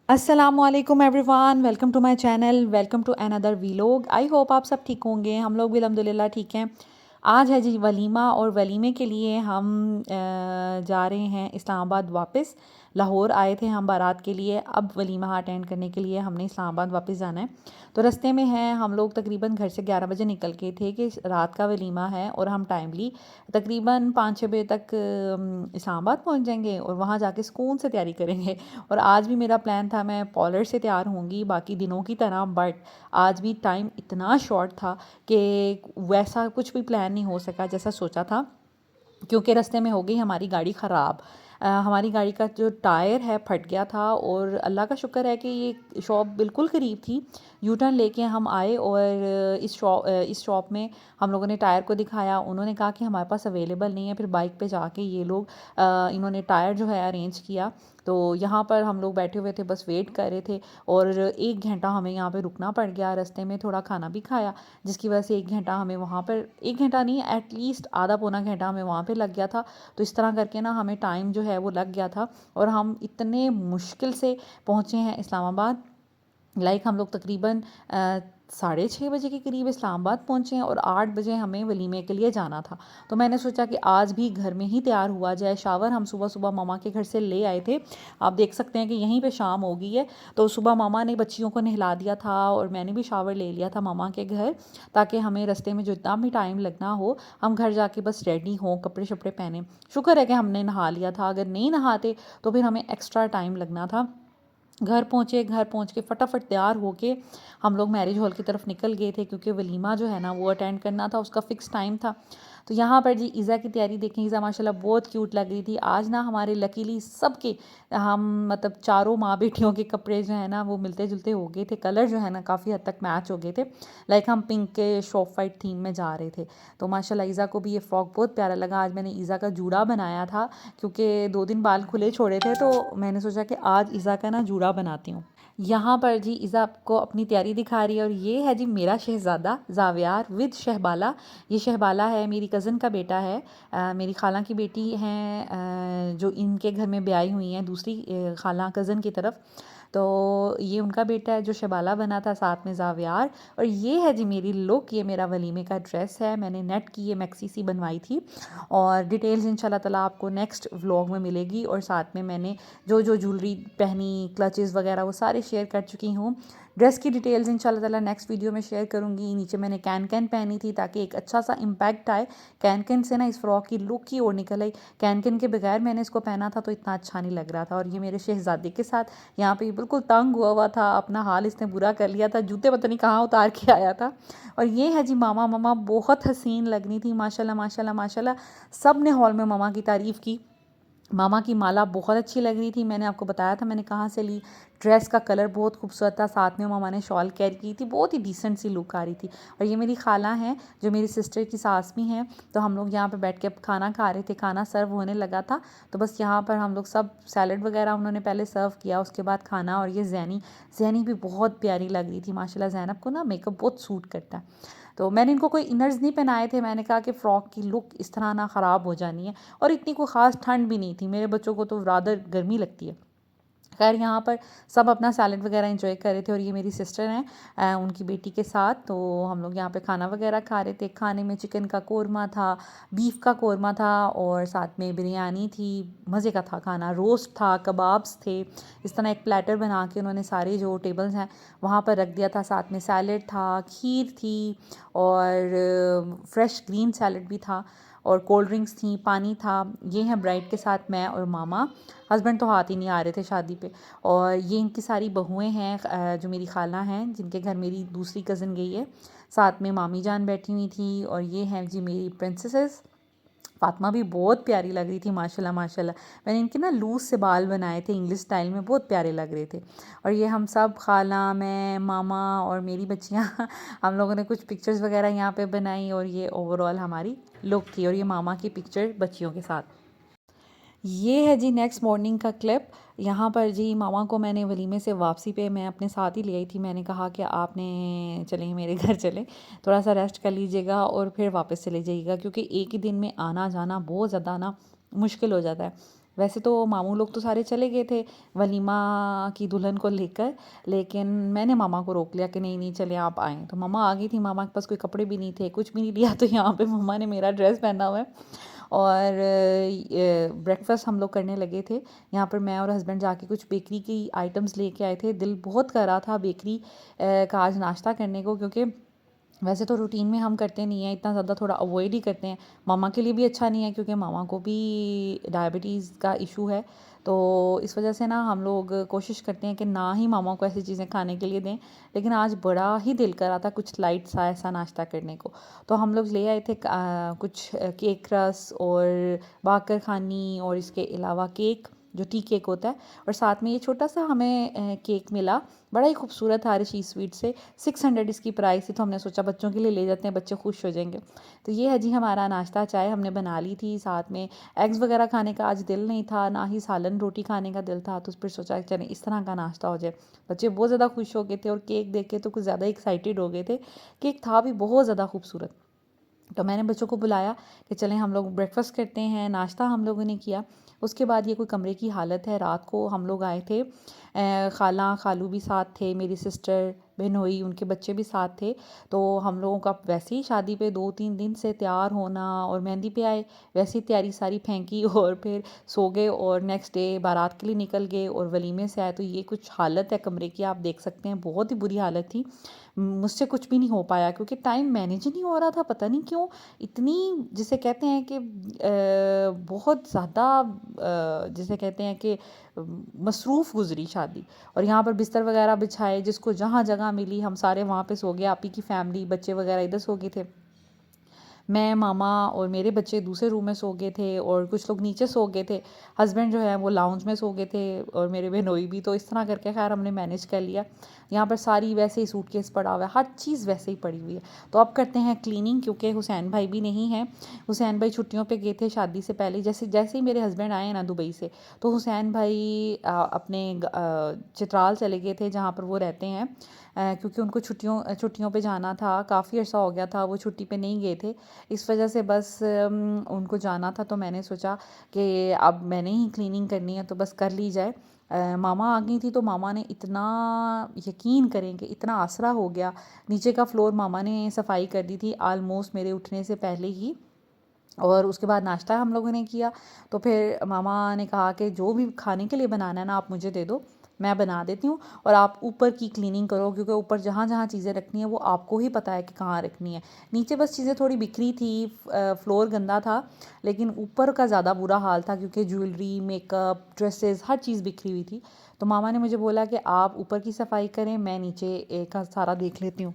Aslam everyone, welcome to my channel, welcome to another vlog. I hope आप सब ठीक होंगे। हम लोग भी अल्हम्दुलिल्लाह ठीक हैं। आज है जी वलीमा, और वलीमे के लिए हम जा रहे हैं इस्लामाबाद वापस। लाहौर आए थे हम बारात के लिए, अब वलीमा अटेंड करने के लिए हमने इस्लामाबाद वापस जाना है। तो रास्ते में हैं हम लोग, तकरीबन घर से 11 बजे निकल के थे कि रात का वलीमा है, और हम टाइमली तकरीबन 5-6 बजे तक इस्लामाबाद पहुंच जाएंगे और वहाँ जाके सुकून से तैयारी करेंगे। और आज भी मेरा प्लान था मैं पॉलर से तैयार होंगी बाकी दिनों की तरह, बट आज भी टाइम इतना शॉर्ट था कि वैसा कुछ भी प्लान नहीं हो सका जैसा सोचा था, क्योंकि रास्ते में हो गई हमारी गाड़ी ख़राब। हमारी गाड़ी का जो टायर है फट गया था, और अल्लाह का शुक्र है कि ये शॉप बिल्कुल करीब थी। यू टर्न लेके हम आए, और इस शॉप में हम लोगों ने टायर को दिखाया। उन्होंने कहा कि हमारे पास अवेलेबल नहीं है। फिर बाइक पे जाके ये लोग इन्होंने टायर जो है अरेंज किया। तो यहाँ पर हम लोग बैठे हुए थे, बस वेट कर रहे थे, और 1 घंटा हमें यहाँ पे रुकना पड़ गया। रास्ते में थोड़ा खाना भी खाया, जिसकी वजह से 1 घंटा हमें वहाँ पर, 1 घंटा नहीं, एटलीस्ट आधा पौना घंटा हमें वहाँ पे लग गया था। तो इस तरह करके ना हमें टाइम जो है वो लग गया था, और हम इतने मुश्किल से पहुँचे हैं इस्लामाबाद। हम लोग तकरीबन 6:30 बजे के करीब इस्लामाबाद पहुँचे हैं, और 8 बजे हमें वलीमे के लिए जाना था। तो मैंने सोचा कि आज भी घर में ही तैयार हुआ जाए। शावर हम सुबह सुबह मामा के घर से ले आए थे। आप देख सकते हैं कि यहीं पे शाम हो गई है। तो सुबह मामा ने बच्चियों को नहला दिया था, और मैंने भी शावर ले लिया था मामा के घर, ताकि हमें रास्ते में जो इतना भी टाइम लगना हो, हम घर जाके बस रेडी हों, कपड़े शपड़े पहने। शुक्र है कि हमने नहा लिया था, अगर नहीं नहाते तो फिर हमें एक्स्ट्रा टाइम लगना था। घर पहुँचे, घर पहुँच के फटाफट तैयार होके हम लोग मैरिज हॉल की तरफ निकल गए थे, क्योंकि वलीमा जो है ना वो अटेंड करना था, उसका फ़िक्स टाइम था। तो यहाँ पर जी ईज़ा की तैयारी देखें। ईज़ा माशाल्लाह बहुत क्यूट लग रही थी आज ना। हमारे लकीली सबके, हम मतलब चारों माँ बेटियों के कपड़े जो है ना वो मिलते जुलते हो गए थे। कलर जो है ना काफ़ी हद तक मैच हो गए थे। हम पिंक के शॉप वाइट थीम में जा रहे थे। तो माशाल्लाह ईज़ा को भी ये फ़्रॉक बहुत प्यारा लगा। आज मैंने ईज़ा का जूड़ा बनाया था, क्योंकि 2 दिन बाल खुले छोड़े थे, तो मैंने सोचा कि आज ईज़ा का ना जूड़ा बनाती हूँ। यहाँ पर जी ईज़ा आपको अपनी तैयारी दिखा रही है, और ये है जी मेरा शहज़ादा ज़ावियार विद शहबाला। ये शहबाला है, मेरी कज़न का बेटा है। मेरी खाला की बेटी हैं, जो इनके घर में ब्याही हुई हैं दूसरी खाला कज़न की तरफ। तो ये उनका बेटा है जो शबाला बना था, साथ में ज़ावियार। और ये है जी मेरी लुक, ये मेरा वलीमे का ड्रेस है। मैंने नेट की ये मैक्सी सी बनवाई थी, और डिटेल्स इंशाल्लाह ताला आपको नेक्स्ट व्लॉग में मिलेगी। और साथ में मैंने जो जो ज्वेलरी पहनी, क्लचेस वगैरह, वो सारे शेयर कर चुकी हूँ। ड्रेस की डिटेल्स इंशाल्लाह ताला नेक्स्ट वीडियो में शेयर करूँगी। नीचे मैंने कैन कैन पहनी थी, ताकि एक अच्छा सा इम्पैक्ट आए। कैन कैन से ना इस फ्रॉक की लुक ही और निकल आई। कैन कैन के बगैर मैंने इसको पहना था तो इतना अच्छा नहीं लग रहा था। और ये मेरे शहज़ादे के साथ यहाँ पे बिल्कुल तंग हुआ हुआ था, अपना हाल इसने बुरा कर लिया था, जूते पता नहीं कहाँ उतार के आया था। और ये है जी मामा। मामा बहुत हसीन लग रही थी माशाल्लाह माशाल्लाह माशाल्लाह। सब ने हॉल में मामा की तारीफ़ की। मामा की माला बहुत अच्छी लग रही थी। मैंने आपको बताया था मैंने कहाँ से ली। ड्रेस का कलर बहुत खूबसूरत था, साथ में मामा ने शॉल कैरी की थी, बहुत ही डिसेंट सी लुक आ रही थी। और ये मेरी खाला हैं, जो मेरी सिस्टर की सास भी हैं। तो हम लोग यहाँ पे बैठ के अब खाना खा रहे थे, खाना सर्व होने लगा था। तो बस यहाँ पर हम लोग सब सैलड वगैरह उन्होंने पहले सर्व किया, उसके बाद खाना। और ये जैनी जैनी भी बहुत प्यारी लग रही थी माशाल्लाह। ज़ैनब को ना मेकअप बहुत सूट करता है। तो मैंने इनको कोई इनर्स नहीं पहनाए थे। मैंने कहा कि फ़्रॉक की लुक इस तरह ना ख़राब हो जानी है, और इतनी कोई ख़ास ठंड भी नहीं थी। मेरे बच्चों को तो रादर गर्मी लगती है। खैर यहाँ पर सब अपना सैलड वगैरह एंजॉय कर रहे थे, और ये मेरी सिस्टर हैं, उनकी बेटी के साथ। तो हम लोग यहाँ पे खाना वगैरह खा रहे थे। खाने में चिकन का कोरमा था, बीफ का कोरमा था, और साथ में बिरयानी थी। मज़े का था खाना, रोस्ट था, कबाब्स थे। इस तरह एक प्लेटर बना के उन्होंने सारे जो टेबल्स हैं वहाँ पर रख दिया था। साथ में सैलड था, खीर थी, और फ्रेश ग्रीन सैलड भी था, और कोल्ड ड्रिंक्स थी, पानी था। ये हैं ब्राइड के साथ मैं और मामा। हस्बैंड तो हाथ ही नहीं आ रहे थे शादी पे। और ये इनकी सारी बहुएं हैं, जो मेरी खाला हैं, जिनके घर मेरी दूसरी कज़न गई है। साथ में मामी जान बैठी हुई थी। और ये हैं जी मेरी प्रिंसेसेस। फातिमा भी बहुत प्यारी लग रही थी माशाल्लाह माशाल्लाह। मैंने इनके ना लूज़ से बाल बनाए थे इंग्लिश स्टाइल में, बहुत प्यारे लग रहे थे। और ये हम सब, खाला, मैं, मामा और मेरी बच्चियाँ हम लोगों ने कुछ पिक्चर्स वगैरह यहाँ पे बनाई, और ये ओवरऑल हमारी लुक थी। और ये मामा की पिक्चर बच्चियों के साथ। ये है जी नेक्स्ट मॉर्निंग का क्लिप। यहाँ पर जी मामा को मैंने वलीमे से वापसी पे मैं अपने साथ ही ले आई थी। मैंने कहा कि आपने चलें मेरे घर चलें, थोड़ा सा रेस्ट कर लीजिएगा और फिर वापस चले जाइएगा, क्योंकि एक ही दिन में आना जाना बहुत ज़्यादा ना मुश्किल हो जाता है। वैसे तो मामू लोग तो सारे चले गए थे वलीमा की दुल्हन को लेकर, लेकिन मैंने मामा को रोक लिया कि नहीं नहीं चले आप आएँ। तो मामा आ गई थी, मामा के पास कोई कपड़े भी नहीं थे, कुछ भी नहीं लिया, तो यहाँ पे मम्मा ने मेरा ड्रेस पहना हुआ है और ब्रेकफास्ट हम लोग करने लगे थे। यहाँ पर मैं और हस्बैंड जाके कुछ बेकरी की आइटम्स लेके आए थे। दिल बहुत कर रहा था बेकरी का आज नाश्ता करने को, क्योंकि वैसे तो रूटीन में हम करते नहीं हैं इतना ज़्यादा, थोड़ा अवॉइड ही करते हैं। मामा के लिए भी अच्छा नहीं है क्योंकि मामा को भी डायबिटीज़ का इशू है, तो इस वजह से ना हम लोग कोशिश करते हैं कि ना ही मामा को ऐसी चीज़ें खाने के लिए दें। लेकिन आज बड़ा ही दिल कर रहा था कुछ लाइट सा ऐसा नाश्ता करने को, तो हम लोग ले आए थे कुछ केक रस और बाकर खानी, और इसके अलावा केक जो टी केक होता है, और साथ में ये छोटा सा हमें केक मिला, बड़ा ही खूबसूरत था ऋषि स्वीट से। 600 इसकी प्राइस थी, तो हमने सोचा बच्चों के लिए ले जाते हैं, बच्चे खुश हो जाएंगे। तो ये है जी हमारा नाश्ता। चाय हमने बना ली थी, साथ में एग्स वगैरह खाने का आज दिल नहीं था, ना ही सालन रोटी खाने का दिल था, तो फिर सोचा चलें इस तरह का नाश्ता हो जाए। बच्चे बहुत ज़्यादा खुश हो गए थे और केक देख के तो कुछ ज़्यादा एक्साइटेड हो गए थे। केक था भी बहुत ज़्यादा खूबसूरत। तो मैंने बच्चों को बुलाया कि चलें हम लोग ब्रेकफास्ट करते हैं। नाश्ता हम लोगों ने किया। उसके बाद ये कोई कमरे की हालत है, रात को हम लोग आए थे, खाला खालू भी साथ थे, मेरी सिस्टर बहनोई उनके बच्चे भी साथ थे। तो हम लोगों का वैसे ही शादी पे 2-3 दिन से तैयार होना, और मेहंदी पे आए वैसी तैयारी सारी फेंकी और फिर सो गए, और नेक्स्ट डे बारात के लिए निकल गए और वलीमे से आए। तो ये कुछ हालत है कमरे की, आप देख सकते हैं, बहुत ही बुरी हालत थी। मुझसे कुछ भी नहीं हो पाया क्योंकि टाइम मैनेज नहीं हो रहा था, पता नहीं क्यों इतनी, जिसे कहते हैं कि बहुत ज़्यादा, जिसे कहते हैं कि मसरूफ़ गुजरी शादी। और यहाँ पर बिस्तर वगैरह बिछाए, जिसको जहाँ जगह मिली हम सारे वहाँ पे सो गए। आपी की फैमिली बच्चे वगैरह इधर सो गए थे, मैं मामा और मेरे बच्चे दूसरे रूम में सो गए थे, और कुछ लोग नीचे सो गए थे। हस्बैंड जो है वो लाउंज में सो गए थे, और मेरे बहनोई भी। तो इस तरह करके खैर हमने मैनेज कर लिया। यहाँ पर सारी वैसे ही सूटकेस पड़ा हुआ है, हर चीज़ वैसे ही पड़ी हुई है। तो अब करते हैं क्लीनिंग, क्योंकि हुसैन भाई भी नहीं है। हुसैन भाई छुट्टियों पे गए थे शादी से पहले। जैसे जैसे ही मेरे हस्बैंड आए ना दुबई से, तो हुसैन भाई अपने चित्राल चले गए थे जहाँ पर वो रहते हैं, क्योंकि उनको छुट्टियों पे जाना था। काफ़ी अर्सा हो गया था वो छुट्टी पे नहीं गए थे, इस वजह से बस उनको जाना था। तो मैंने सोचा कि अब मैंने ही क्लीनिंग करनी है, तो बस कर ली जाए। मामा आ गई थी, तो मामा ने इतना, यकीन करेंगे, इतना आसरा हो गया। नीचे का फ्लोर मामा ने सफाई कर दी थी आलमोस्ट मेरे उठने से पहले ही। और उसके बाद नाश्ता हम लोगों ने किया। तो फिर मामा ने कहा कि जो भी खाने के लिए बनाना है ना आप मुझे दे दो, मैं बना देती हूँ, और आप ऊपर की क्लीनिंग करो, क्योंकि ऊपर जहाँ जहाँ चीज़ें रखनी है वो आपको ही पता है कि कहाँ रखनी है। नीचे बस चीज़ें थोड़ी बिखरी थी, फ्लोर गंदा था, लेकिन ऊपर का ज़्यादा बुरा हाल था क्योंकि ज्वेलरी, मेकअप, ड्रेसेस, हर चीज़ बिखरी हुई थी। तो मामा ने मुझे बोला कि आप ऊपर की सफाई करें, मैं नीचे का सारा देख लेती हूँ।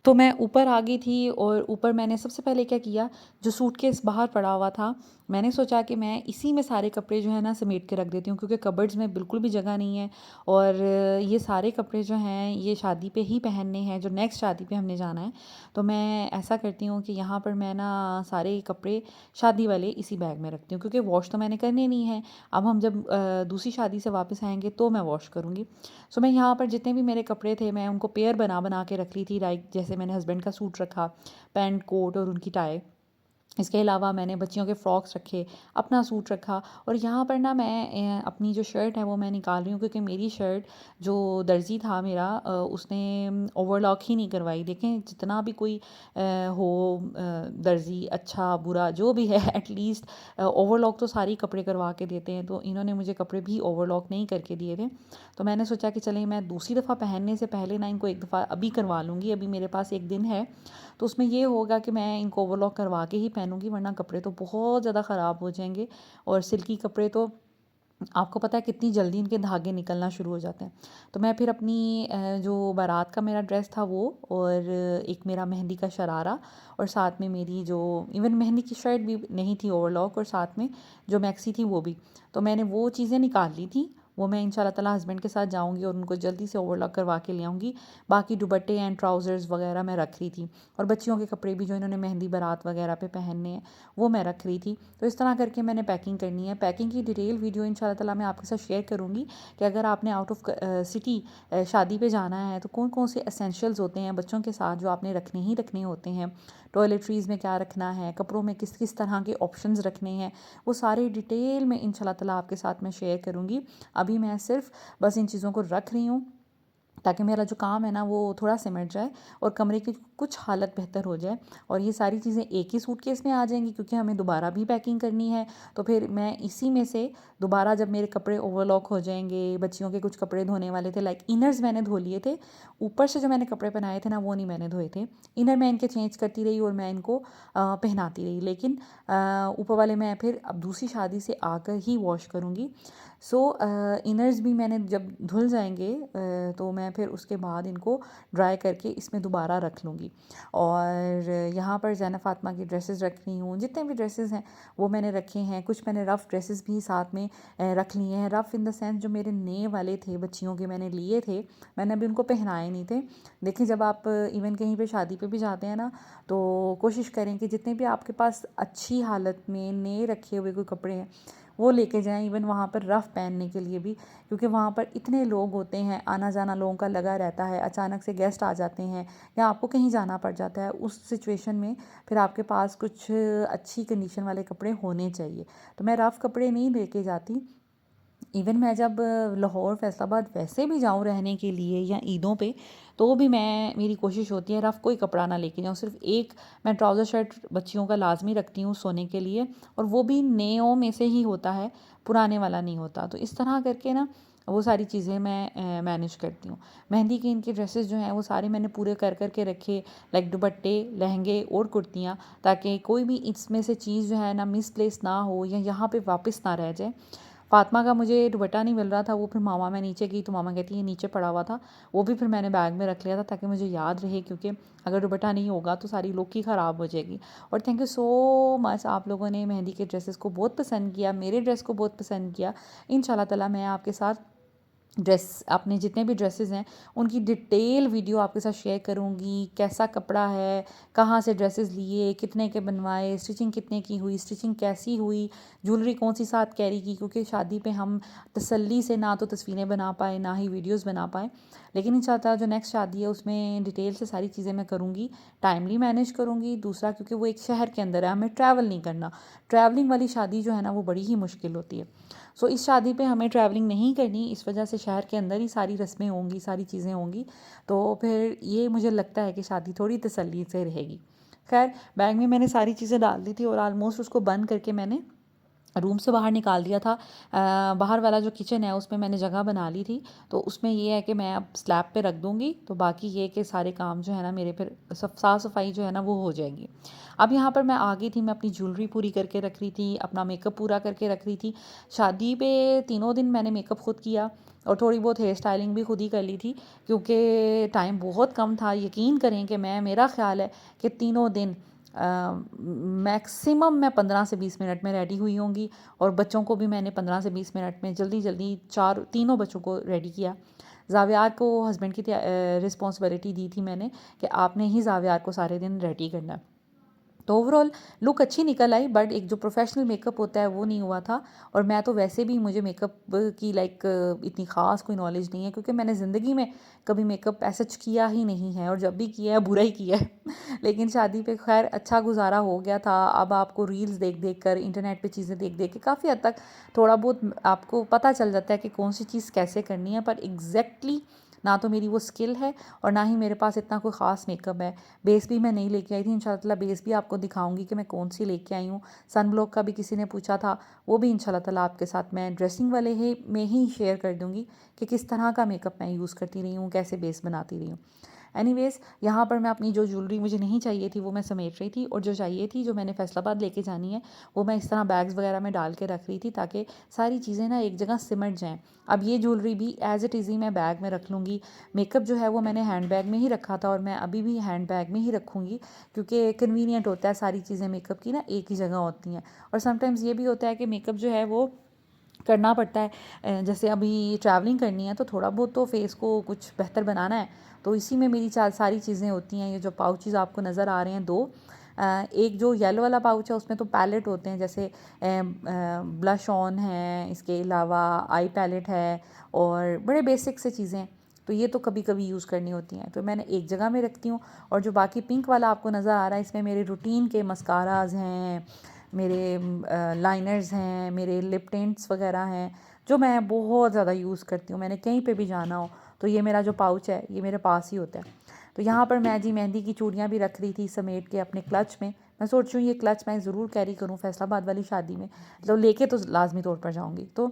तो मैं ऊपर आ गई थी, और ऊपर मैंने सबसे पहले क्या किया, जो सूटकेस बाहर पड़ा हुआ था, मैंने सोचा कि मैं इसी में सारे कपड़े जो है ना समेट के रख देती हूँ, क्योंकि कबर्ड्स में बिल्कुल भी जगह नहीं है। और ये सारे कपड़े जो हैं ये शादी पे ही पहनने हैं, जो नेक्स्ट शादी पे हमने जाना है। तो मैं ऐसा करती हूँ कि यहाँ पर मैं ना सारे कपड़े शादी वाले इसी बैग में रखती हूँ, क्योंकि वॉश तो मैंने करने नहीं है। अब हम जब दूसरी शादी से वापस आएंगे तो मैं वॉश करूँगी। सो मैं यहाँ पर जितने भी मेरे कपड़े थे मैं उनको पेयर बना बना के रख ली थी। लाइक जैसे मैंने हस्बैंड का सूट रखा, पैंट कोट और उनकी टाई। इसके अलावा मैंने बच्चियों के फ्रॉक्स रखे, अपना सूट रखा। और यहाँ पर ना मैं अपनी जो शर्ट है वो मैं निकाल रही हूँ, क्योंकि मेरी शर्ट जो दर्जी था मेरा, उसने ओवरलॉक ही नहीं करवाई। देखें जितना भी कोई हो, दर्जी अच्छा बुरा जो भी है, एटलीस्ट ओवरलॉक तो सारी कपड़े करवा के देते हैं। तो इन्होंने मुझे कपड़े भी ओवरलॉक नहीं करके दिए थे। तो मैंने सोचा कि चलें मैं दूसरी दफ़ा पहनने से पहले ना इनको एक दफ़ा अभी करवा लूँगी। अभी मेरे पास एक दिन है, तो उसमें ये होगा कि मैं इनको ओवरलॉक करवा के ही पहनूंगी, वरना कपड़े तो बहुत ज़्यादा ख़राब हो जाएंगे। और सिल्की कपड़े तो आपको पता है कितनी जल्दी इनके धागे निकलना शुरू हो जाते हैं। तो मैं फिर अपनी जो बारात का मेरा ड्रेस था वो, और एक मेरा मेहंदी का शरारा, और साथ में मेरी जो इवन मेहंदी की शर्ट भी नहीं थी ओवरलॉक, और साथ में जो मैक्सी थी वो भी, तो मैंने वो चीज़ें निकाल ली थी। वो मैं इंशाल्लाह ताला हस्बैंड के साथ जाऊंगी और उनको जल्दी से ओवरलॉक करवा के ले आऊँगी। बाकी दुपट्टे एंड ट्राउज़र्स वगैरह मैं रख रही थी, और बच्चियों के कपड़े भी जो इन्होंने मेहंदी बारात वगैरह पे पहनने हैं वो मैं रख रही थी। तो इस तरह करके मैंने पैकिंग करनी है। पैकिंग की डिटेल वीडियो इंशाल्लाह ताला मैं आपके साथ शेयर करूँगी कि अगर आपने आउट ऑफ सिटी शादी पे जाना है तो कौन कौन से एसेंशियल्स होते हैं बच्चों के साथ जो आपने रखने ही रखने होते हैं। टॉयलेटरीज़ में क्या रखना है, कपड़ों में किस किस तरह के ऑप्शंस रखने हैं, वो सारी डिटेल में इंशाल्लाह ताला आपके साथ मैं शेयर करूँगी। अभी मैं सिर्फ बस इन चीज़ों को रख रही हूँ ताकि मेरा जो काम है ना वो थोड़ा सिमट जाए और कमरे की कुछ हालत बेहतर हो जाए। और ये सारी चीज़ें एक ही सूटकेस में आ जाएंगी क्योंकि हमें दोबारा भी पैकिंग करनी है। तो फिर मैं इसी में से दोबारा जब मेरे कपड़े ओवरलॉक हो जाएंगे, बच्चियों के कुछ कपड़े धोने वाले थे, लाइक इनर्स मैंने धो लिए थे, ऊपर से जो मैंने कपड़े पहनाए थे ना वो नहीं मैंने धोए थे। इनर मैं इनके चेंज करती रही और मैं इनको पहनाती रही, लेकिन ऊपर वाले मैं फिर अब दूसरी शादी से आकर ही वॉश करूँगी। सो इनर्स भी मैंने जब धुल जाएंगे तो मैं फिर उसके बाद इनको ड्राई करके इसमें दोबारा रख लूँगी। और यहाँ पर ज़ैनब फ़ातिमा की ड्रेसेस रख रही हूँ, जितने भी ड्रेसेस हैं वो मैंने रखे हैं। कुछ मैंने रफ़ ड्रेसेस भी साथ में रख लिए हैं। रफ़ इन द सेंस जो मेरे नए वाले थे बच्चियों के मैंने लिए थे, मैंने अभी उनको पहनाए नहीं थे। देखिए जब आप इवन कहीं पे शादी पे भी जाते हैं ना तो कोशिश करें कि जितने भी आपके पास अच्छी हालत में नए रखे हुए कोई कपड़े हैं वो लेके जाएं, इवन वहाँ पर रफ़ पहनने के लिए भी, क्योंकि वहाँ पर इतने लोग होते हैं, आना जाना लोगों का लगा रहता है, अचानक से गेस्ट आ जाते हैं या आपको कहीं जाना पड़ जाता है, उस सिचुएशन में फिर आपके पास कुछ अच्छी कंडीशन वाले कपड़े होने चाहिए। तो मैं रफ़ कपड़े नहीं लेके जाती। इवन मैं जब लाहौर फैसलाबाद वैसे भी जाऊँ रहने के लिए या ईदों पे, तो भी मैं मेरी कोशिश होती है रफ़ कोई कपड़ा ना लेके जाऊँ। सिर्फ एक मैं ट्राउज़र शर्ट बच्चियों का लाजमी रखती हूँ सोने के लिए, और वो भी नेओं में से ही होता है, पुराने वाला नहीं होता। तो इस तरह करके ना वो सारी चीज़ें मैं मैनेज करती हूँ। मेहंदी के इनके ड्रेसेस जो हैं वो सारे मैंने पूरे कर कर के रखे, लाइक दुपट्टे, लहंगे और कुर्तियाँ, ताकि कोई भी इसमें से चीज़ जो है ना मिसप्लेस ना हो या यहाँ पे वापस ना रह जाए। फ़ातिमा का मुझे दुपट्टा नहीं मिल रहा था, वो फिर मामा, मैं नीचे गई तो मामा कहती है नीचे पड़ा हुआ था, वो भी फिर मैंने बैग में रख लिया था ताकि मुझे याद रहे, क्योंकि अगर दुपट्टा नहीं होगा तो सारी लुक ही ख़राब हो जाएगी। और थैंक यू सो मच, आप लोगों ने मेहंदी के ड्रेसेस को बहुत पसंद किया, मेरे ड्रेस को बहुत पसंद किया। इंशाल्लाह ताला मैं आपके साथ ड्रेस, अपने जितने भी ड्रेसेस हैं उनकी डिटेल वीडियो आपके साथ शेयर करूँगी। कैसा कपड़ा है, कहाँ से ड्रेसेस लिए, कितने के बनवाए, स्टिचिंग कितने की हुई, स्टिचिंग कैसी हुई, ज्वेलरी कौन सी साथ कैरी की, क्योंकि शादी पे हम तसल्ली से ना तो तस्वीरें बना पाए ना ही वीडियोस बना पाए। लेकिन इंशाल्लाह जो नेक्स्ट शादी है उसमें डिटेल से सारी चीज़ें मैं करूँगी, टाइमली मैनेज करूँगी। दूसरा क्योंकि वो एक शहर के अंदर है, हमें ट्रैवल नहीं करना। ट्रैवलिंग वाली शादी जो है ना वो बड़ी ही मुश्किल होती है। सो इस शादी पे हमें ट्रैवलिंग नहीं करनी, इस वजह से शहर के अंदर ही सारी रस्में होंगी, सारी चीज़ें होंगी। तो फिर ये मुझे लगता है कि शादी थोड़ी तसल्ली से रहेगी। खैर बैग में मैंने सारी चीज़ें डाल दी थी और आलमोस्ट उसको बंद करके मैंने रूम से बाहर निकाल दिया था। बाहर वाला जो किचन है उसमें मैंने जगह बना ली थी, तो उसमें ये है कि मैं अब स्लैब पे रख दूँगी, तो बाकी ये कि सारे काम जो है ना मेरे फिर सब साफ़ सफाई जो है ना वो हो जाएगी। अब यहाँ पर मैं आ गई थी, मैं अपनी ज्वेलरी पूरी करके रख रही थी, अपना मेकअप पूरा करके रख रही थी। शादी पे तीनों दिन मैंने मेकअप खुद किया और थोड़ी बहुत हेयर स्टाइलिंग भी खुद ही कर ली थी, क्योंकि टाइम बहुत कम था। यकीन करें कि मेरा ख्याल है कि तीनों दिन मैक्सिमम मैं 15 से 20 मिनट में रेडी हुई होंगी, और बच्चों को भी मैंने 15 से 20 मिनट में जल्दी जल्दी तीनों बच्चों को रेडी किया। जावियार को हस्बैंड की रिस्पॉन्सिबिलिटी दी थी मैंने कि आपने ही जावियार को सारे दिन रेडी करना है। तो ओवरऑल लुक अच्छी निकल आई, बट एक जो प्रोफेशनल मेकअप होता है वो नहीं हुआ था। और मैं तो वैसे भी, मुझे मेकअप की लाइक इतनी ख़ास कोई नॉलेज नहीं है, क्योंकि मैंने ज़िंदगी में कभी मेकअप ऐसा किया ही नहीं है, और जब भी किया है बुरा ही किया है लेकिन शादी पे खैर अच्छा गुजारा हो गया था। अब आपको रील्स देख देख कर, इंटरनेट पे चीज़ें देख देख के काफ़ी हद तक थोड़ा बहुत आपको पता चल जाता है कि कौन सी चीज़ कैसे करनी है, पर एग्जैक्टली ना तो मेरी वो स्किल है और ना ही मेरे पास इतना कोई ख़ास मेकअप है। बेस भी मैं नहीं लेके आई थी, इंशाल्लाह ताला बेस भी आपको दिखाऊंगी कि मैं कौन सी लेके आई हूँ। सन ब्लॉक का भी किसी ने पूछा था, वो भी इंशाल्लाह ताला आपके साथ मैं ड्रेसिंग वाले ही में ही शेयर कर दूँगी कि किस तरह का मेकअप मैं यूज़ करती रही हूँ, कैसे बेस बनाती रही हूँ। एनीवेज़ यहाँ पर मैं अपनी जो ज्वेलरी मुझे नहीं चाहिए थी वो मैं समेट रही थी, और जो चाहिए थी, जो मैंने फैसलाबाद लेके जानी है, वो मैं इस तरह बैग्स वगैरह में डाल के रख रही थी ताकि सारी चीज़ें ना एक जगह सिमट जाएँ। अब ये ज्वेलरी भी एज़ इट इज़ ही मैं बैग में रख लूँगी। मेकअप जो है वो मैंने हैंड बैग में ही रखा था और मैं अभी भी हैंड बैग में ही रखूँगी, क्योंकि कन्वीनियंट होता है, सारी चीज़ें मेकअप की ना एक ही जगह होती हैं। और समटाइम्स ये भी होता है कि मेकअप जो है वो करना पड़ता है, जैसे अभी ट्रैवलिंग करनी है तो थोड़ा बहुत तो फेस को कुछ बेहतर बनाना है, तो इसी में मेरी सारी चीज़ें होती हैं। ये जो पाउचेज़ आपको नज़र आ रहे हैं दो, एक जो येलो वाला पाउच है उसमें तो पैलेट होते हैं, जैसे ब्लश ऑन है, इसके अलावा आई पैलेट है, और बड़े बेसिक से चीज़ें। तो ये तो कभी कभी यूज़ करनी होती हैं, तो मैंने एक जगह में रखती हूँ। और जो बाकी पिंक वाला आपको नज़र आ रहा है, इसमें मेरे रूटीन के मस्काराज हैं, मेरे लाइनर्स हैं, मेरे लिप टिंट्स वगैरह हैं, जो मैं बहुत ज़्यादा यूज़ करती हूँ। मैंने कहीं पे भी जाना हो तो ये मेरा जो पाउच है ये मेरे पास ही होता है। तो यहाँ पर मैं जी मेहंदी की चूड़ियाँ भी रख रही थी समेट के अपने क्लच में। मैं सोच रही हूँ ये क्लच मैं ज़रूर कैरी करूँ फैसलाबाद वाली शादी में, तो लेके तो लाजमी तौर पर जाऊँगी। तो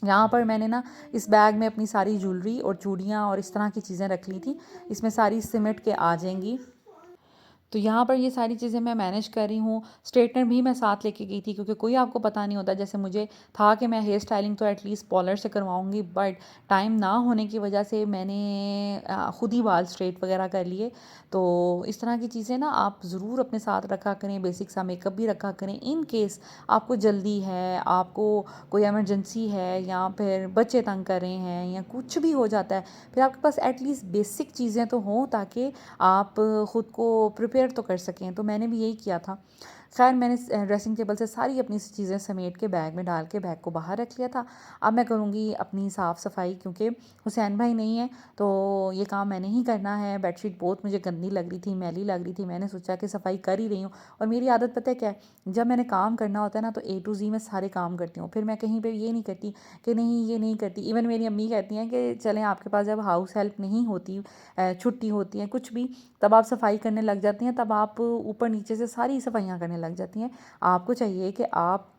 यहाँ पर मैंने ना इस बैग में अपनी सारी ज्वेलरी और चूड़ियाँ और इस तरह की चीज़ें रख ली थी, इसमें सारी सिमट के आ जाएंगी। तो यहाँ पर ये सारी चीज़ें मैं मैनेज कर रही हूँ। स्ट्रेटनर भी मैं साथ लेके गई थी, क्योंकि कोई आपको पता नहीं होता। जैसे मुझे था कि मैं हेयर स्टाइलिंग तो एटलीस्ट पॉलर से करवाऊँगी, बट टाइम ना होने की वजह से मैंने ख़ुद ही बाल स्ट्रेट वगैरह कर लिए। तो इस तरह की चीज़ें ना आप ज़रूर अपने साथ रखा करें, बेसिक सा मेकअप भी रखा करें, इन केस आपको जल्दी है, आपको कोई एमरजेंसी है, या फिर बच्चे तंग कर रहे हैं, या कुछ भी हो जाता है, फिर आपके पास एटलीस्ट बेसिक चीज़ें तो हों, ताकि आप ख़ुद को प्रिपेयर तो कर सकें। तो मैंने भी यही किया था। खैर मैंने ड्रेसिंग टेबल से सारी अपनी चीज़ें समेट के बैग में डाल के बैग को बाहर रख लिया था। अब मैं करूँगी अपनी साफ़ सफाई, क्योंकि हुसैन भाई नहीं है तो ये काम मैंने ही करना है। बेडशीट बहुत मुझे गंदी लग रही थी, मैली लग रही थी। मैंने सोचा कि सफाई कर ही रही हूँ, और मेरी आदत पता है क्या है, जब मैंने काम करना होता है ना तो A to Z मैं सारे काम करती हूँ। फिर मैं कहीं पर ये नहीं करती कि नहीं ये नहीं करती। इवन मेरी अम्मी कहती हैं कि चलें आपके पास जब हाउस हेल्प नहीं होती, छुट्टी होती है कुछ भी, तब आप सफाई करने लग जाती हैं, तब आप ऊपर नीचे से सारी सफाइयाँ करने लग जाती हैं। आपको चाहिए कि आप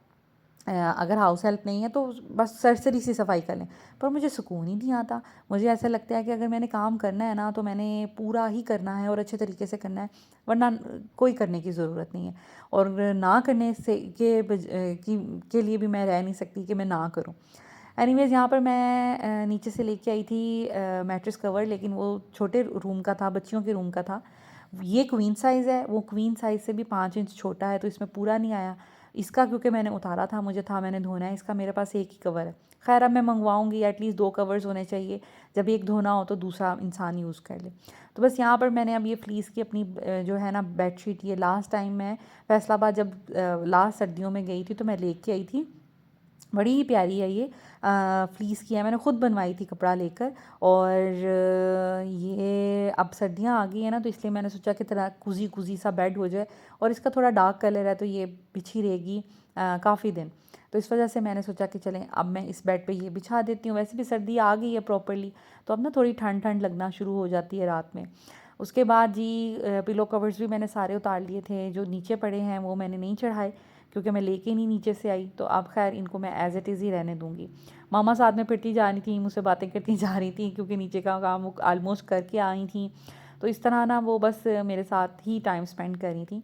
अगर हाउस हेल्प नहीं है तो बस सरसरी सी सफाई कर लें। पर मुझे सुकून ही नहीं आता। मुझे ऐसा लगता है कि अगर मैंने काम करना है ना तो मैंने पूरा ही करना है और अच्छे तरीके से करना है, वरना कोई करने की ज़रूरत नहीं है। और ना करने से के लिए भी मैं रह नहीं सकती कि मैं ना करूँ। एनीवेज़ यहाँ पर मैं नीचे से लेके आई थी मैट्रेस कवर, लेकिन वो छोटे रूम का था, बच्चियों के रूम का था। ये क्वीन साइज़ है, वो क्वीन साइज़ से भी 5 इंच छोटा है, तो इसमें पूरा नहीं आया। इसका क्योंकि मैंने उतारा था, मुझे था मैंने धोना है, इसका मेरे पास एक ही कवर है। खैर अब मैं मंगवाऊँगी, एटलीस्ट 2 कवर्स होने चाहिए, जब एक धोना हो तो दूसरा इंसान यूज़ कर ले। तो बस यहाँ पर मैंने अब ये फ्लीस की अपनी जो है ना बेडशीट, ये लास्ट टाइम मैं फैसलाबाद जब लास्ट सर्दियों में गई थी तो मैं लेके आई थी। बड़ी ही प्यारी है ये, फ्लीस की है, मैंने ख़ुद बनवाई थी कपड़ा लेकर। और ये अब सर्दियाँ आ गई हैं ना, तो इसलिए मैंने सोचा कि तरह कुजी कुजी सा बेड हो जाए, और इसका थोड़ा डार्क कलर है तो ये बिछी रहेगी काफ़ी दिन। तो इस वजह से मैंने सोचा कि चलें अब मैं इस बेड पे ये बिछा देती हूँ। वैसे भी सर्दी आ गई है प्रॉपरली, तो अब ना थोड़ी ठंड ठंड लगना शुरू हो जाती है रात में। उसके बाद जी पिलो कवर्स भी मैंने सारे उतार लिए थे, जो नीचे पड़े हैं वो मैंने नहीं चढ़ाए, क्योंकि मैं लेके नहीं नीचे से आई। तो अब खैर इनको मैं एज़ इट इज़ ही रहने दूँगी। मामा साथ में फिरती जा रही थी, मुझसे बातें करती जा रही थी, क्योंकि नीचे का काम वो ऑलमोस्ट करके आई थी। तो इस तरह ना वो बस मेरे साथ ही टाइम स्पेंड कर रही थी।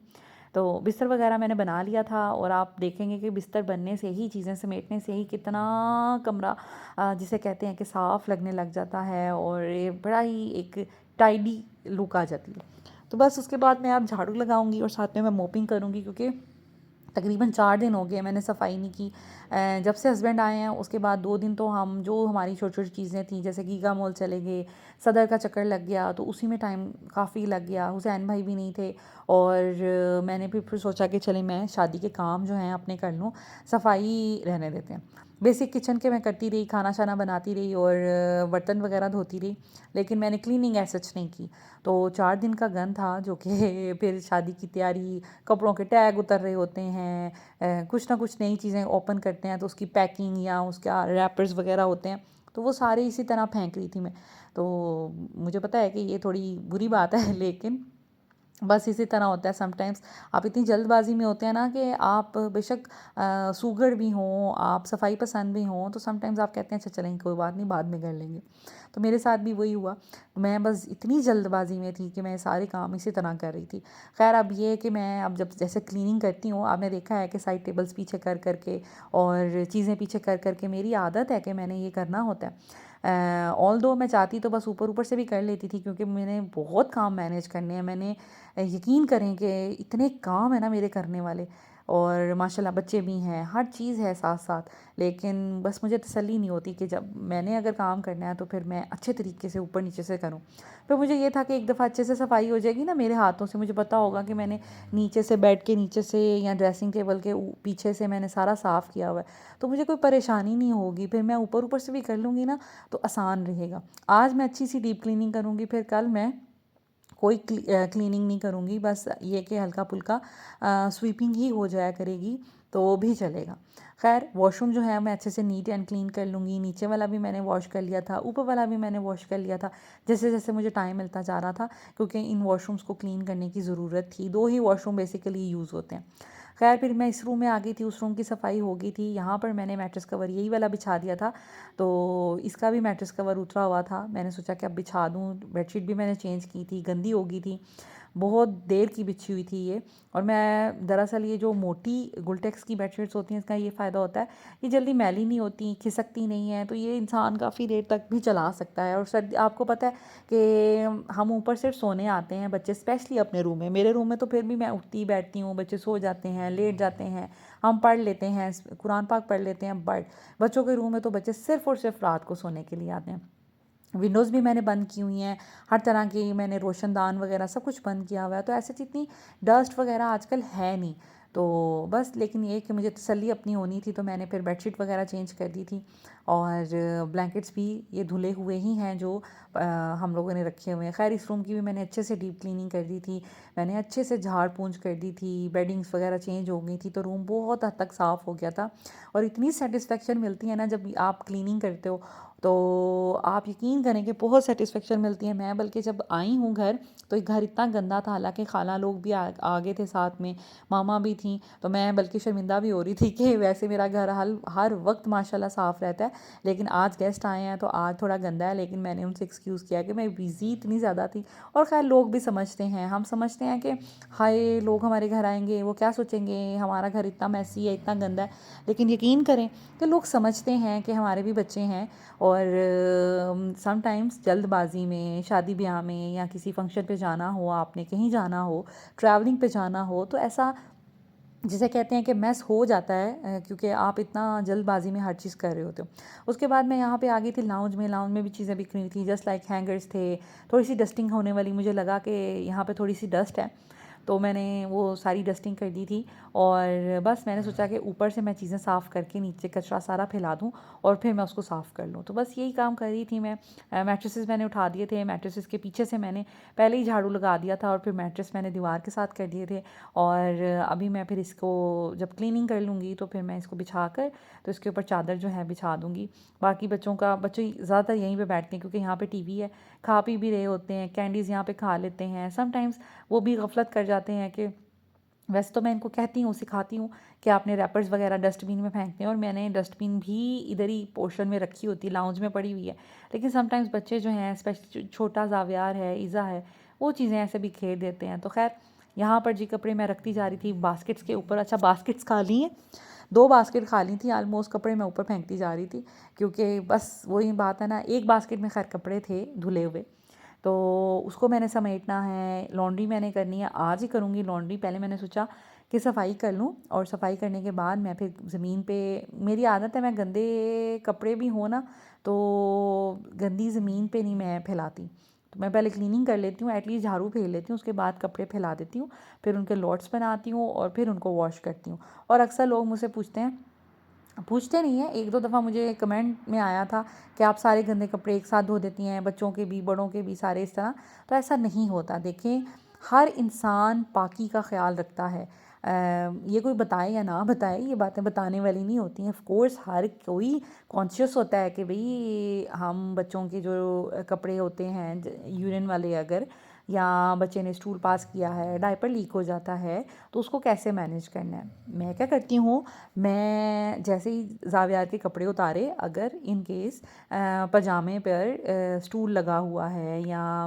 तो बिस्तर वगैरह मैंने बना लिया था, और आप देखेंगे कि बिस्तर बनने से ही, चीज़ें समेटने से ही कितना कमरा जिसे कहते हैं कि साफ़ लगने लग जाता है, और ये बड़ा ही एक टाइडी लुक आ जाती है। तो बस उसके बाद मैं अब झाड़ू लगाऊंगी और साथ में मैं मोपिंग करूंगी, क्योंकि तकरीबन 4 दिन हो गए मैंने सफाई नहीं की। जब से हस्बैंड आए हैं उसके बाद 2 दिन तो हम जो हमारी छोटी छोटी चीज़ें थी, जैसे गीगा मॉल चले गए, सदर का चक्कर लग गया, तो उसी में टाइम काफ़ी लग गया। हुसैन भाई भी नहीं थे, और मैंने भी फिर सोचा कि चले मैं शादी के काम जो हैं अपने कर लूँ, सफाई रहने देते हैं। बेसिक किचन के मैं करती रही, खाना शाना बनाती रही, और बर्तन वगैरह धोती रही, लेकिन मैंने क्लीनिंग ऐसा सच नहीं की। तो 4 दिन का गन था, जो कि फिर शादी की तैयारी, कपड़ों के टैग उतर रहे होते हैं, कुछ ना कुछ नई चीज़ें ओपन करते हैं तो उसकी पैकिंग या उसका रैपर्स वगैरह होते हैं, तो वो सारे इसी तरह फेंक रही थी मैं। तो मुझे पता है कि ये थोड़ी बुरी बात है, लेकिन बस इसी तरह होता है समटाइम्स। आप इतनी जल्दबाजी में होते हैं ना कि आप बेशक सूघड़ भी हों, आप सफाई पसंद भी हों, तो समटाइम्स आप कहते हैं अच्छा चलेंगे कोई बात नहीं बाद में कर लेंगे। तो मेरे साथ भी वही हुआ। मैं बस इतनी जल्दबाजी में थी कि मैं सारे काम इसी तरह कर रही थी। खैर अब ये है कि मैं अब जब जैसे क्लीनिंग करती हूँ, आपने देखा है कि साइड टेबल्स पीछे कर करके और चीज़ें पीछे कर करके मेरी आदत है कि मैंने ये करना होता है। ऑल दो मैं चाहती तो बस ऊपर ऊपर से भी कर लेती थी, क्योंकि मैंने बहुत काम मैनेज करने हैं। मैंने यकीन करें कि इतने काम है ना मेरे करने वाले, और माशाल्लाह बच्चे भी हैं, हर चीज़ है साथ साथ। लेकिन बस मुझे तसल्ली नहीं होती कि जब मैंने अगर काम करना है तो फिर मैं अच्छे तरीके से ऊपर नीचे से करूँ। फिर मुझे ये था कि एक दफ़ा अच्छे से सफाई हो जाएगी ना मेरे हाथों से, मुझे पता होगा कि मैंने नीचे से, बेड के नीचे से या ड्रेसिंग टेबल के पीछे से मैंने सारा साफ़ किया हुआ है, तो मुझे कोई परेशानी नहीं होगी। फिर मैं ऊपर ऊपर से भी कर लूँगी ना, तो आसान रहेगा। आज मैं अच्छी सी डीप क्लीनिंग करूँगी, फिर कल मैं कोई क्लीनिंग नहीं करूँगी, बस ये कि हल्का फुल्का स्वीपिंग ही हो जाया करेगी तो भी चलेगा। खैर वॉशरूम जो है मैं अच्छे से नीट एंड क्लीन कर लूँगी। नीचे वाला भी मैंने वॉश कर लिया था, ऊपर वाला भी मैंने वॉश कर लिया था, जैसे जैसे मुझे टाइम मिलता जा रहा था, क्योंकि इन वॉशरूम्स को क्लीन करने की ज़रूरत थी। 2 ही वॉशरूम बेसिकली यूज़ होते हैं। खैर फिर मैं इस रूम में आ गई थी, उस रूम की सफाई हो गई थी। यहाँ पर मैंने मैट्रेस कवर यही वाला बिछा दिया था, तो इसका भी मैट्रेस कवर उतरा हुआ था। मैंने सोचा कि अब बिछा दूँ। बेडशीट भी मैंने चेंज की थी, गंदी हो गई थी, बहुत देर की बिछी हुई थी ये। और मैं दरअसल ये जो मोटी गुलटेक्स की बेडशीट्स होती हैं, इसका ये फ़ायदा होता है, ये जल्दी मैली नहीं होती, खिसकती नहीं है, तो ये इंसान काफ़ी देर तक भी चला सकता है। और सर्दी, आपको पता है कि हम ऊपर सिर्फ सोने आते हैं बच्चे, स्पेशली अपने रूम में। मेरे रूम में तो फिर भी मैं उठती बैठती हूँ, बच्चे सो जाते हैं, लेट जाते हैं, हम पढ़ लेते हैं, कुरान पाक पढ़ लेते हैं, बट बच्चों के रूम में तो बच्चे सिर्फ़ और सिर्फ रात को सोने के लिए आते हैं। विंडोज़ भी मैंने बंद की हुई हैं, हर तरह की मैंने रोशनदान वगैरह सब कुछ बंद किया हुआ है, तो ऐसे इतनी डस्ट वगैरह आजकल है नहीं। तो बस, लेकिन ये कि मुझे तसल्ली अपनी होनी थी, तो मैंने फिर बेडशीट वगैरह चेंज कर दी थी। और ब्लैंकेट्स भी ये धुले हुए ही हैं जो हम लोगों ने रखे हुए हैं। खैर इस रूम की भी मैंने अच्छे से डीप क्लीनिंग कर दी थी, मैंने अच्छे से झाड़ पूंछ कर दी थी, बेडिंग्स वगैरह चेंज हो गई थी, तो रूम बहुत हद तक साफ़ हो गया था। और इतनी सेटिस्फेक्शन मिलती है ना जब आप क्लीनिंग करते हो, तो आप यकीन करें कि बहुत सेटिस्फेक्शन मिलती है। मैं बल्कि जब आई हूँ घर, तो ये घर इतना गंदा था, हालांकि खाला लोग भी आ गए थे साथ में, मामा भी थी, तो मैं बल्कि शर्मिंदा भी हो रही थी कि वैसे मेरा घर हर वक्त माशाल्लाह साफ़ रहता है, लेकिन आज गेस्ट आए हैं तो आज थोड़ा गंदा है। लेकिन मैंने उनसे एक्सक्यूज़ किया कि मैं बिज़ी इतनी ज़्यादा थी। और खैर लोग भी समझते हैं, हम समझते हैं कि हाय लोग हमारे घर आएंगे, वो क्या सोचेंगे, हमारा घर इतना मैसी है, इतना गंदा है। लेकिन यकीन करें कि लोग समझते हैं कि हमारे भी बच्चे हैं, और समटाइम्स जल्दबाजी में, शादी ब्याह में या किसी फंक्शन पे जाना हो, आपने कहीं जाना हो, ट्रैवलिंग पे जाना हो, तो ऐसा जिसे कहते हैं कि मैस हो जाता है, क्योंकि आप इतना जल्दबाजी में हर चीज़ कर रहे होते हो। उसके बाद मैं यहाँ पे आ गई थी लाउंज में। लाउंज में भी चीज़ें बिखरी हुई थी, जस्ट लाइक हैंगर्स थे, थोड़ी सी डस्टिंग होने वाली। मुझे लगा कि यहाँ पे थोड़ी सी डस्ट है, तो मैंने वो सारी डस्टिंग कर दी थी। और बस मैंने सोचा कि ऊपर से मैं चीज़ें साफ़ करके नीचे कचरा सारा फैला दूँ और फिर मैं उसको साफ़ कर लूँ। तो बस यही काम कर रही थी मैं। मैट्रेसेस मैंने उठा दिए थे, मैट्रेसेस के पीछे से मैंने पहले ही झाड़ू लगा दिया था, और फिर मैट्रेस मैंने दीवार के साथ कर दिए थे। और अभी मैं फिर इसको जब क्लीनिंग कर लूँगी तो फिर मैं इसको बिछा कर, तो इसके ऊपर चादर जो है बिछा दूँगी। बाकी बच्चे ज़्यादातर यहीं पे बैठते हैं, क्योंकि यहाँ पे टीवी है, खा पी भी रहे होते हैं, कैंडीज़ यहाँ पे खा लेते हैं। समटाइम्स वो भी गफलत कर जाते हैं कि, वैसे तो मैं इनको कहती हूँ, सिखाती हूँ कि आपने रैपर्स वगैरह डस्टबिन में फेंकते हैं, और मैंने डस्टबिन भी इधर ही पोर्शन में रखी होती है, लाउंज में पड़ी हुई है। लेकिन समटाइम्स बच्चे जो हैं, स्पेशली छोटा जावियार है, ईज़ा है, वो चीज़ें ऐसे बिखेर देते हैं। तो खैर यहाँ पर जी कपड़े मैं रखती जा रही थी बास्केट्स के ऊपर। अच्छा, बास्केट्स खाली हैं, 2 बास्केट खाली थी ऑलमोस्ट, कपड़े मैं ऊपर फेंकती जा रही थी, क्योंकि बस वही बात है ना, एक बास्केट में खैर कपड़े थे धुले हुए, तो उसको मैंने समेटना है। लॉन्ड्री मैंने करनी है, आज ही करूँगी लॉन्ड्री। पहले मैंने सोचा कि सफाई कर लूँ, और सफाई करने के बाद मैं फिर ज़मीन पे, मेरी आदत है मैं गंदे कपड़े भी हो ना, तो गंदी ज़मीन पे नहीं मैं फैलाती, तो मैं पहले क्लीनिंग कर लेती हूँ, एटलीस्ट झाड़ू फेर लेती हूँ, उसके बाद कपड़े फैला देती हूँ, फिर उनके लॉट्स बनाती हूँ और फिर उनको वॉश करती हूँ। और अक्सर लोग मुझसे पूछते नहीं हैं, एक दो दफ़ा मुझे कमेंट में आया था कि आप सारे गंदे कपड़े एक साथ धो देती हैं, बच्चों के भी बड़ों के भी सारे इस तरह। तो ऐसा नहीं होता। देखें, हर इंसान पाकी का ख्याल रखता है। ये कोई बताए या ना बताए, ये बातें बताने वाली नहीं होती हैं। ऑफ कोर्स हर कोई कॉन्शियस होता है कि भाई हम बच्चों के जो कपड़े होते हैं यूरिन वाले, अगर या बच्चे ने स्टूल पास किया है, डायपर लीक हो जाता है, तो उसको कैसे मैनेज करना है। मैं क्या करती हूँ, मैं जैसे ही जावियार के कपड़े उतारे, अगर इन केस पजामे पर स्टूल लगा हुआ है, या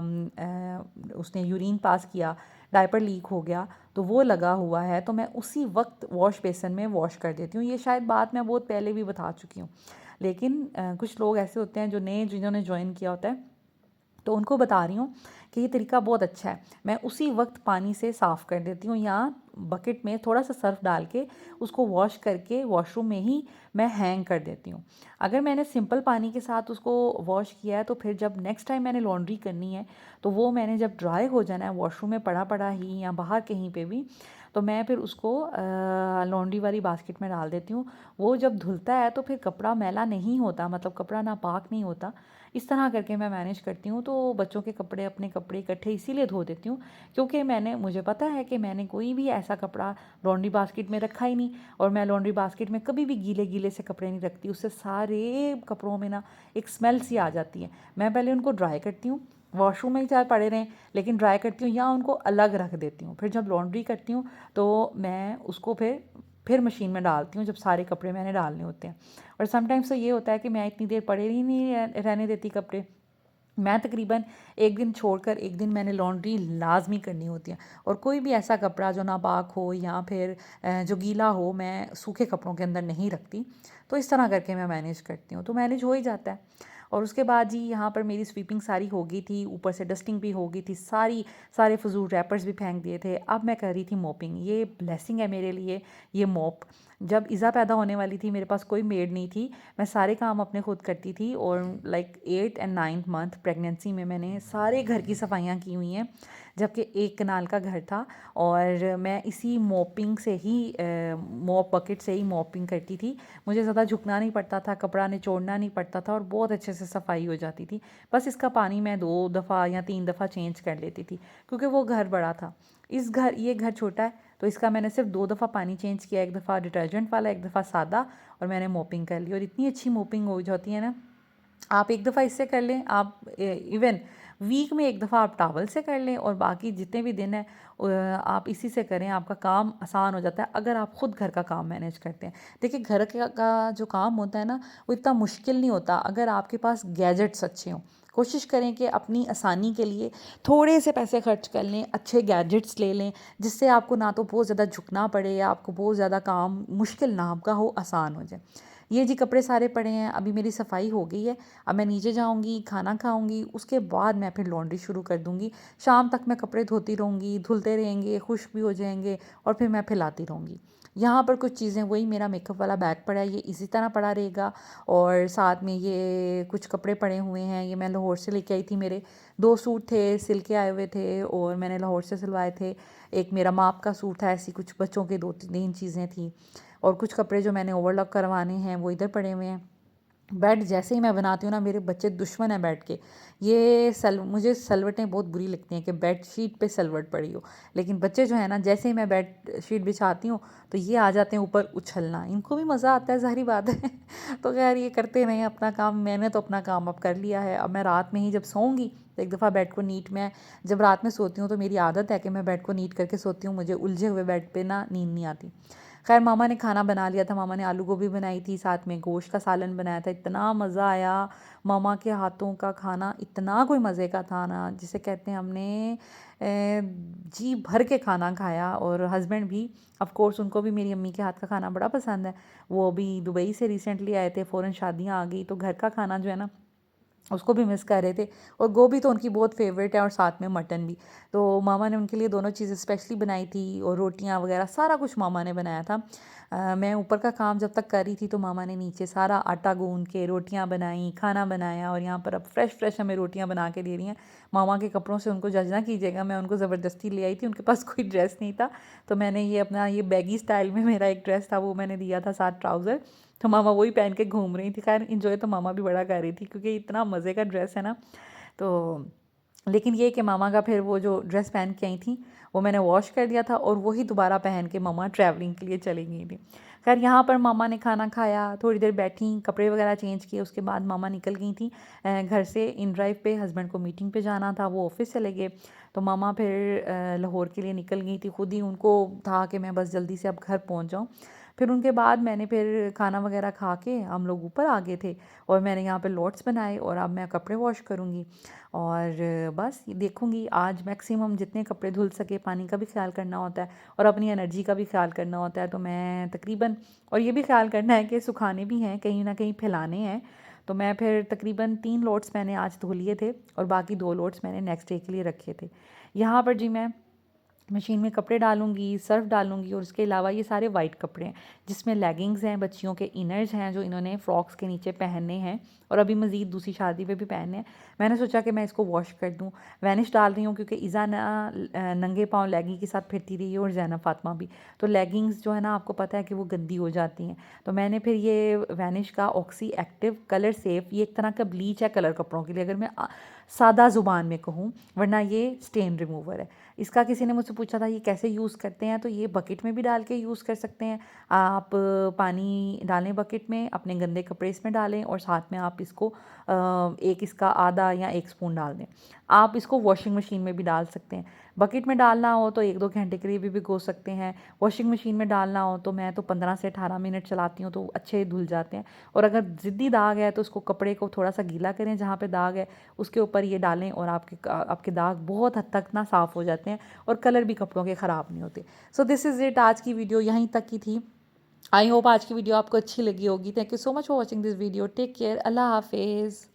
उसने यूरिन पास किया, डायपर लीक हो गया, तो वो लगा हुआ है, तो मैं उसी वक्त वॉश बेसन में वॉश कर देती हूँ। ये शायद बात मैं बहुत पहले भी बता चुकी हूँ, लेकिन कुछ लोग ऐसे होते हैं जो नए, जिन्होंने ज्वाइन किया होता है, तो उनको बता रही हूँ कि ये तरीका बहुत अच्छा है। मैं उसी वक्त पानी से साफ़ कर देती हूँ या बकेट में थोड़ा सा सर्फ डाल के उसको वॉश करके वॉशरूम में ही मैं हैंग कर देती हूँ। अगर मैंने सिंपल पानी के साथ उसको वॉश किया है तो फिर जब नेक्स्ट टाइम मैंने लॉन्ड्री करनी है तो वो मैंने जब ड्राई हो जाना है वॉशरूम में पड़ा पड़ा ही या बाहर कहीं पे भी, तो मैं फिर उसको लॉन्ड्री वाली बास्केट में डाल देती हूँ। वो जब धुलता है तो फिर कपड़ा मैला नहीं होता, मतलब कपड़ा नापाक नहीं होता। इस तरह करके मैं मैनेज करती हूँ। तो बच्चों के कपड़े, अपने कपड़े इकट्ठे इसीलिए धो देती हूँ क्योंकि मुझे पता है कि मैंने कोई भी ऐसा कपड़ा लॉन्ड्री बास्केट में रखा ही नहीं, और मैं लॉन्ड्री बास्केट में कभी भी गीले गीले से कपड़े नहीं रखती। उससे सारे कपड़ों में ना एक स्मेल सी आ जाती है। मैं पहले उनको ड्राई करती हूँ, वॉशरूम में ही चाहे पड़े रहें, लेकिन ड्राई करती हूँ या उनको अलग रख देती हूँ। फिर जब लॉन्ड्री करती हूँ तो मैं उसको फिर मशीन में डालती हूँ जब सारे कपड़े मैंने डालने होते हैं। और समटाइम्स तो ये होता है कि मैं इतनी देर पड़े ही नहीं रहने देती कपड़े। मैं तकरीबन एक दिन छोड़कर एक दिन मैंने लॉन्ड्री लाजमी करनी होती है, और कोई भी ऐसा कपड़ा जो नापाक हो या फिर जो गीला हो मैं सूखे कपड़ों के अंदर नहीं रखती। तो इस तरह करके मैं मैनेज करती हूँ, तो मैनेज हो ही जाता है। और उसके बाद जी यहाँ पर मेरी स्वीपिंग सारी हो गई थी, ऊपर से डस्टिंग भी हो गई थी, सारे फजूल रैपर्स भी फेंक दिए थे। अब मैं कर रही थी मॉपिंग। ये ब्लेसिंग है मेरे लिए, ये मॉप। जब इज़ा पैदा होने वाली थी मेरे पास कोई मेड नहीं थी, मैं सारे काम अपने खुद करती थी। और like 8 and 9th month pregnancy में मैंने सारे घर की सफाइयाँ की हुई हैं, जबकि 1 कनाल का घर था। और मैं इसी मॉपिंग से ही मॉप बकेट से ही मॉपिंग करती थी। मुझे ज़्यादा झुकना नहीं पड़ता था, कपड़ा निचोड़ना नहीं पड़ता था, और बहुत अच्छे से सफाई हो जाती थी। बस इसका पानी मैं 2 दफ़ा या 3 दफ़ा चेंज कर लेती थी क्योंकि वो घर बड़ा था। ये घर छोटा है, तो इसका मैंने सिर्फ 2 दफ़ा पानी चेंज किया, 1 दफ़ा डिटर्जेंट वाला, 1 दफ़ा सादा, और मैंने मोपिंग कर ली। और इतनी अच्छी मोपिंग हो जाती है ना, आप एक दफ़ा इससे कर लें, आप इवन वीक में एक दफ़ा आप टॉवल से कर लें, और बाकी जितने भी दिन हैं आप इसी से करें, आपका काम आसान हो जाता है अगर आप ख़ुद घर का काम मैनेज करते हैं। देखिए घर का जो काम होता है ना वो इतना मुश्किल नहीं होता अगर आपके पास गैजेट्स अच्छे हों। कोशिश करें कि अपनी आसानी के लिए थोड़े से पैसे खर्च कर लें, अच्छे गैजेट्स ले लें, जिससे आपको ना तो बहुत ज़्यादा झुकना पड़े या आपको बहुत ज़्यादा काम मुश्किल ना आपका हो, आसान हो जाए। ये जी कपड़े सारे पड़े हैं, अभी मेरी सफाई हो गई है। अब मैं नीचे जाऊंगी, खाना खाऊंगी, उसके बाद मैं फिर लॉन्ड्री शुरू कर दूंगी। शाम तक मैं कपड़े धोती रहूँगी, धुलते रहेंगे, खुश्क भी हो जाएंगे, और फिर मैं फैलाती रहूँगी। यहाँ पर कुछ चीज़ें, वही मेरा मेकअप वाला बैग पड़ा है, ये इसी तरह पड़ा रहेगा। और साथ में ये कुछ कपड़े पड़े हुए हैं, ये मैं लाहौर से लेके आई थी। मेरे 2 सूट थे, सिल के आए हुए थे, और मैंने लाहौर से सिलवाए थे। एक मेरा माप का सूट था, ऐसी कुछ बच्चों के 2-3 चीज़ें थी, और कुछ कपड़े जो मैंने ओवरलॉक करवाने हैं वो इधर पड़े हुए हैं। बेड जैसे ही मैं बनाती हूँ ना, मेरे बच्चे दुश्मन हैं बेड के। मुझे सलवटें बहुत बुरी लगती हैं कि बेड शीट पे सलवट पड़ी हो, लेकिन बच्चे जो है ना, जैसे ही मैं बेड शीट बिछाती हूँ तो ये आ जाते हैं ऊपर उछलना। इनको भी मज़ा आता है, ज़ाहिर बात है। तो खैर ये करते रहें अपना काम, मैंने तो अपना काम अब कर लिया है। अब मैं रात में ही जब सोऊंगी तो एक दफ़ा बेड को नीट में, जब रात में सोती हूँ तो मेरी आदत है कि मैं बेड को नीट करके सोती हूँ, मुझे उलझे हुए बेड पे ना नींद नहीं आती। खैर मामा ने खाना बना लिया था, मामा ने आलू गोभी बनाई थी, साथ में गोश्त का सालन बनाया था। इतना मज़ा आया, मामा के हाथों का खाना इतना कोई मज़े का था ना, जिसे कहते हैं हमने जी भर के खाना खाया। और हस्बैंड भी, ऑफ कोर्स, उनको भी मेरी अम्मी के हाथ का खाना बड़ा पसंद है। वो अभी दुबई से रिसेंटली आए थे, फ़ौरन शादियाँ आ गई, तो घर का खाना जो है ना उसको भी मिस कर रहे थे। और गोभी तो उनकी बहुत फेवरेट है, और साथ में मटन भी। तो मामा ने उनके लिए दोनों चीज़ें स्पेशली बनाई थी, और रोटियां वगैरह सारा कुछ मामा ने बनाया था। मैं ऊपर का काम जब तक कर रही थी तो मामा ने नीचे सारा आटा गूंद के रोटियां बनाई, खाना बनाया, और यहाँ पर अब फ्रेश फ्रेश हमें रोटियां बना के दे रही हैं। मामा के कपड़ों से उनको जज ना कीजिएगा, मैं उनको ज़बरदस्ती ले आई थी, उनके पास कोई ड्रेस नहीं था। तो मैंने ये बैगी स्टाइल में मेरा एक ड्रेस था, वो मैंने दिया था, साथ ट्राउज़र। तो मामा वही पहन के घूम रही थी। खैर इंजॉय तो मामा भी बड़ा कर रही थी क्योंकि इतना मज़े का ड्रेस है ना। तो लेकिन ये कि मामा का फिर वो जो ड्रेस पहन के आई थी वो मैंने वॉश कर दिया था, और वही दोबारा पहन के मामा ट्रैवलिंग के लिए चली गई थी। खैर यहाँ पर मामा ने खाना खाया, थोड़ी देर बैठी, कपड़े वगैरह चेंज किए, उसके बाद मामा निकल गई थी घर से इन ड्राइव पे। हस्बैंड को मीटिंग पे जाना था, वो ऑफिस चले गए। तो मामा फिर लाहौर के लिए निकल गई थी खुद ही, उनको था कि मैं बस जल्दी से अब घर पहुँच जाऊँ। फिर उनके बाद मैंने फिर खाना वगैरह खा के हम लोग ऊपर आ गए थे, और मैंने यहाँ पे लोट्स बनाए, और अब मैं कपड़े वॉश करूँगी। और बस ये देखूँगी आज मैक्सिमम जितने कपड़े धुल सके, पानी का भी ख्याल करना होता है और अपनी एनर्जी का भी ख्याल करना होता है। तो मैं तकरीबन, और ये भी ख्याल करना है कि सुखाने भी हैं, कहीं ना कहीं फैलाने हैं। तो मैं फिर तकरीबन 3 लोड्स मैंने आज धो लिए थे और बाकी 2 लोड्स मैंने नेक्स्ट डे के लिए रखे थे। यहाँ पर जी मैं मशीन में कपड़े डालूंगी, सर्फ डालूंगी और उसके अलावा ये सारे वाइट कपड़े हैं जिसमें लेगिंग्स हैं, बच्चियों के इनर्स हैं जो इन्होंने फ्रॉक्स के नीचे पहनने हैं और अभी मज़ीद दूसरी शादी पे भी पहनने हैं। मैंने सोचा कि मैं इसको वॉश कर दूं। वैनिश डाल रही हूँ क्योंकि इज़ा ना नंगे पाँव लेगिंग के साथ फिरती रही है और ज़ैनब फातिमा भी, तो लेगिंग्स जो है ना आपको पता है कि वो गंदी हो जाती हैं। तो मैंने फिर ये वैनिश का ऑक्सी एक्टिव कलर सेफ, ये एक तरह का ब्लीच है कलर कपड़ों के लिए अगर मैं सादा ज़ुबान में कहूँ, वरना ये स्टेन रिमूवर है। इसका किसी ने मुझसे पूछा था ये कैसे यूज़ करते हैं, तो ये बकेट में भी डाल के यूज़ कर सकते हैं आप। पानी डालें बकेट में, अपने गंदे कपड़े इसमें डालें और साथ में आप इसको एक इसका आधा या 1 स्पून डाल दें। आप इसको वॉशिंग मशीन में भी डाल सकते हैं। बकेट में डालना हो तो 1-2 घंटे के लिए भी भिगो सकते हैं। वॉशिंग मशीन में डालना हो तो मैं तो 15 से 18 मिनट चलाती हूँ तो अच्छे धुल जाते हैं। और अगर ज़िद्दी दाग है तो उसको कपड़े को थोड़ा सा गीला करें, जहाँ पे दाग है उसके ऊपर ये डालें और आपके दाग बहुत हद तक ना साफ़ हो जाते हैं और कलर भी कपड़ों के ख़राब नहीं होते। सो दिस इज़ इट, आज की वीडियो यहीं तक की थी। आई होप आज की वीडियो आपको अच्छी लगी होगी। Thank you so much for watching this video. Take care, अल्लाह हाफिज़।